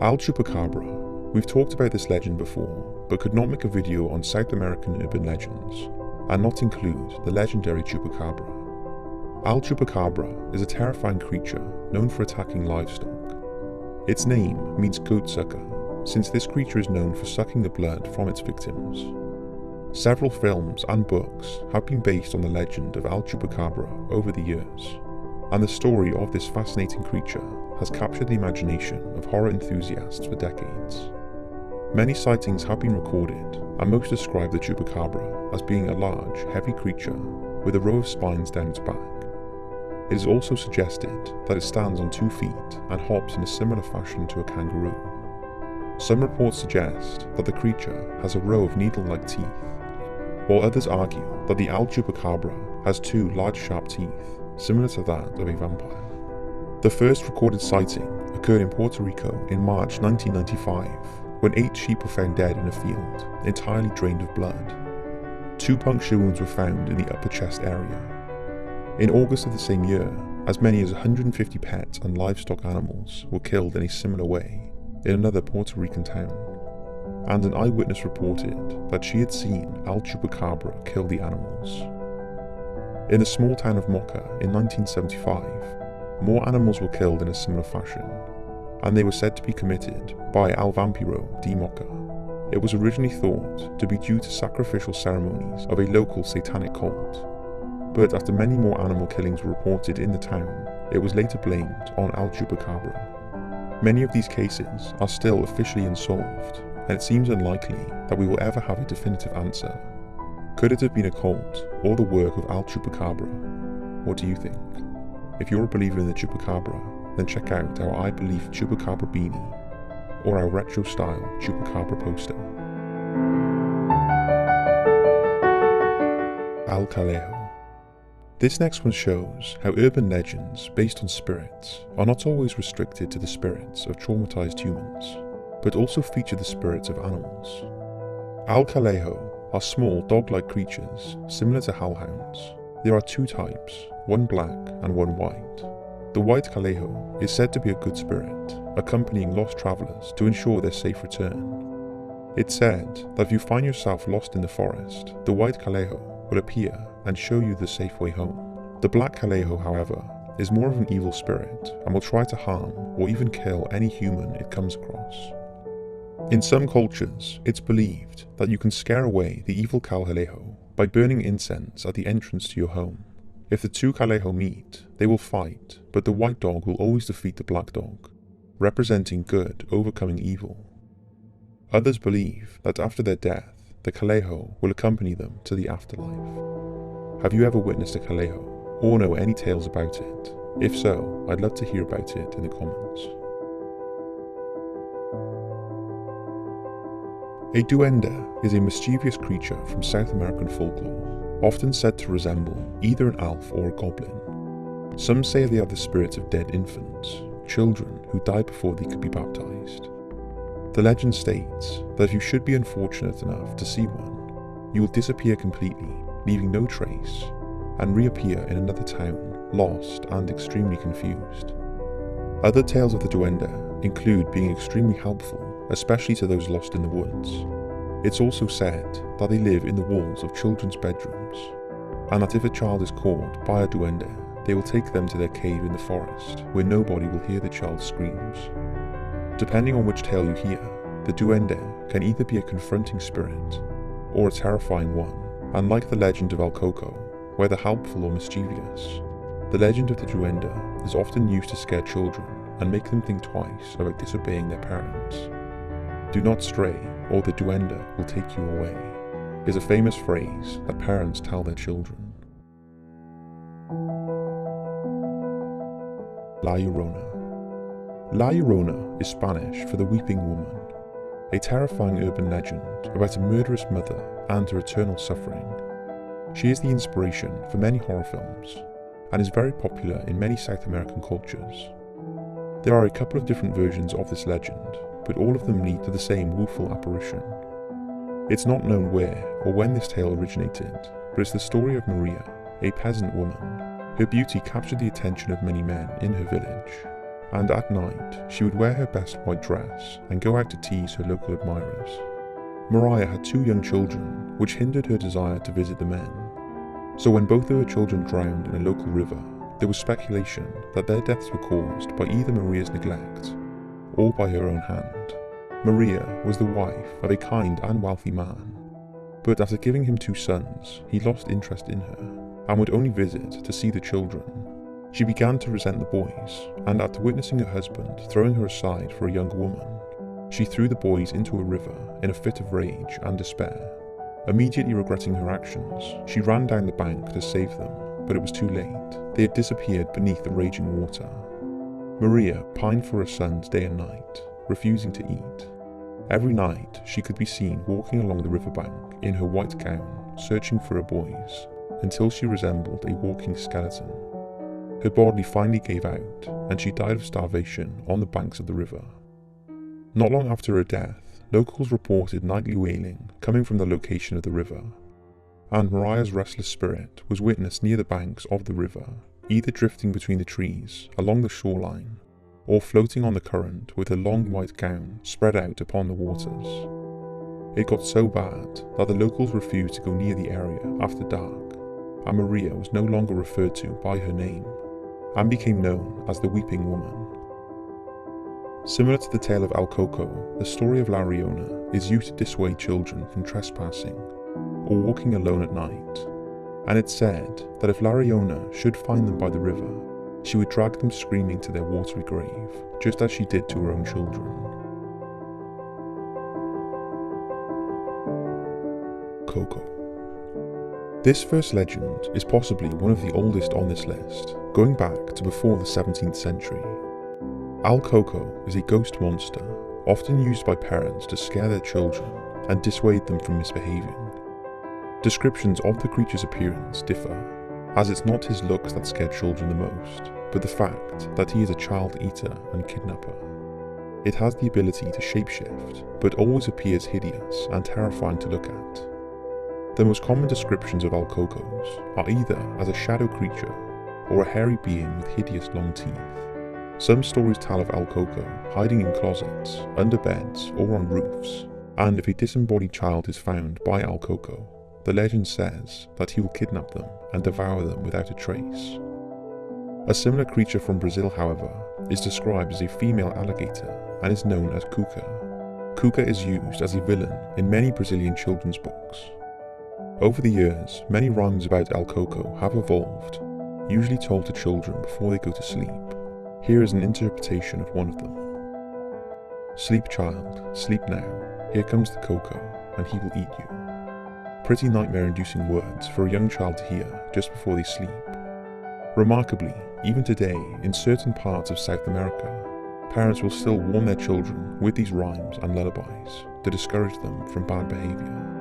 Al Chupacabra. We've talked about this legend before, but could not make a video on South American urban legends and not include the legendary Chupacabra. Al Chupacabra is a terrifying creature known for attacking livestock. Its name means goat sucker, since this creature is known for sucking the blood from its victims. Several films and books have been based on the legend of Al Chupacabra over the years, and the story of this fascinating creature has captured the imagination of horror enthusiasts for decades. Many sightings have been recorded, and most describe the Chupacabra as being a large, heavy creature with a row of spines down its back. It is also suggested that it stands on 2 feet and hops in a similar fashion to a kangaroo. Some reports suggest that the creature has a row of needle-like teeth, while others argue that the Al Chupacabra has 2 large sharp teeth, similar to that of a vampire. The first recorded sighting occurred in Puerto Rico in March 1995, when 8 sheep were found dead in a field, entirely drained of blood. 2 puncture wounds were found in the upper chest area. In August of the same year, as many as 150 pets and livestock animals were killed in a similar way in another Puerto Rican town, and an eyewitness reported that she had seen Al Chupacabra kill the animals. In the small town of Moca in 1975, more animals were killed in a similar fashion, and they were said to be committed by Al Vampiro de Moca. It was originally thought to be due to sacrificial ceremonies of a local satanic cult, but after many more animal killings were reported in the town, it was later blamed on Al Chupacabra. Many of these cases are still officially unsolved, and it seems unlikely that we will ever have a definitive answer. Could it have been a cult or the work of Al Chupacabra? What do you think? If you're a believer in the Chupacabra, then check out our I Believe Chupacabra beanie or our retro-style Chupacabra poster. Al Calejo. This next one shows how urban legends based on spirits are not always restricted to the spirits of traumatized humans, but also feature the spirits of animals. Al Calejo are small dog-like creatures similar to hellhounds. There are 2 types, one black and one white. The white Calejo is said to be a good spirit, accompanying lost travelers to ensure their safe return. It's said that if you find yourself lost in the forest, the white Calejo will appear and show you the safe way home. The black Calejo, however, is more of an evil spirit and will try to harm or even kill any human it comes across. In some cultures, it's believed that you can scare away the evil Calejo by burning incense at the entrance to your home. If the 2 Calejo meet, they will fight, but the white dog will always defeat the black dog, representing good overcoming evil. Others believe that after their death, the Calejo will accompany them to the afterlife. Have you ever witnessed a Calejo, or know any tales about it? If so, I'd love to hear about it in the comments. A duende is a mischievous creature from South American folklore, often said to resemble either an elf or a goblin. Some say they are the spirits of dead infants, children who died before they could be baptized. The legend states that if you should be unfortunate enough to see one, you will disappear completely, leaving no trace, and reappear in another town, lost and extremely confused. Other tales of the duende include being extremely helpful, especially to those lost in the woods. It's also said that they live in the walls of children's bedrooms, and that if a child is caught by a duende, they will take them to their cave in the forest, where nobody will hear the child's screams. Depending on which tale you hear, the duende can either be a confronting spirit or a terrifying one, and like the legend of El Coco, whether helpful or mischievous, the legend of the duende is often used to scare children and make them think twice about disobeying their parents. "Do not stray, or the duende will take you away," is a famous phrase that parents tell their children. La Llorona. La Llorona is Spanish for the weeping woman, a terrifying urban legend about a murderous mother and her eternal suffering. She is the inspiration for many horror films, and is very popular in many South American cultures. There are a couple of different versions of this legend, but all of them lead to the same woeful apparition. It's not known where or when this tale originated, but it's the story of Maria, a peasant woman. Her beauty captured the attention of many men in her village, and at night she would wear her best white dress and go out to tease her local admirers. Mariah had 2 young children, which hindered her desire to visit the men. So when both of her children drowned in a local river, there was speculation that their deaths were caused by either Maria's neglect or by her own hand. Maria was the wife of a kind and wealthy man, but after giving him 2 sons, he lost interest in her and would only visit to see the children. She began to resent the boys, and after witnessing her husband throwing her aside for a younger woman, she threw the boys into a river in a fit of rage and despair. Immediately regretting her actions, she ran down the bank to save them, but it was too late. They had disappeared beneath the raging water. Maria pined for her sons day and night, refusing to eat. Every night she could be seen walking along the riverbank in her white gown, searching for her boys, until she resembled a walking skeleton. Her body finally gave out, and she died of starvation on the banks of the river. Not long after her death, locals reported nightly wailing coming from the location of the river, and Mariah's restless spirit was witnessed near the banks of the river, either drifting between the trees along the shoreline, or floating on the current with her long white gown spread out upon the waters. It got so bad that the locals refused to go near the area after dark, and Maria was no longer referred to by her name, and became known as the Weeping Woman. Similar to the tale of Al Coco, the story of Lariona is used to dissuade children from trespassing or walking alone at night, and it's said that if Lariona should find them by the river, she would drag them screaming to their watery grave, just as she did to her own children. Coco. This first legend is possibly one of the oldest on this list, going back to before the 17th century. Al Coco is a ghost monster, often used by parents to scare their children and dissuade them from misbehaving. Descriptions of the creature's appearance differ, as it's not his looks that scare children the most, but the fact that he is a child eater and kidnapper. It has the ability to shapeshift, but always appears hideous and terrifying to look at. The most common descriptions of Al Cocos are either as a shadow creature or a hairy being with hideous long teeth. Some stories tell of Al Coco hiding in closets, under beds, or on roofs, and if a disembodied child is found by Al Coco, the legend says that he will kidnap them and devour them without a trace. A similar creature from Brazil, however, is described as a female alligator and is known as Cuca. Cuca is used as a villain in many Brazilian children's books. Over the years, many rhymes about Al Coco have evolved, usually told to children before they go to sleep. Here is an interpretation of one of them. Sleep, child, sleep now. Here comes the Coco, and he will eat you. Pretty nightmare-inducing words for a young child to hear just before they sleep. Remarkably, even today, in certain parts of South America, parents will still warn their children with these rhymes and lullabies to discourage them from bad behavior.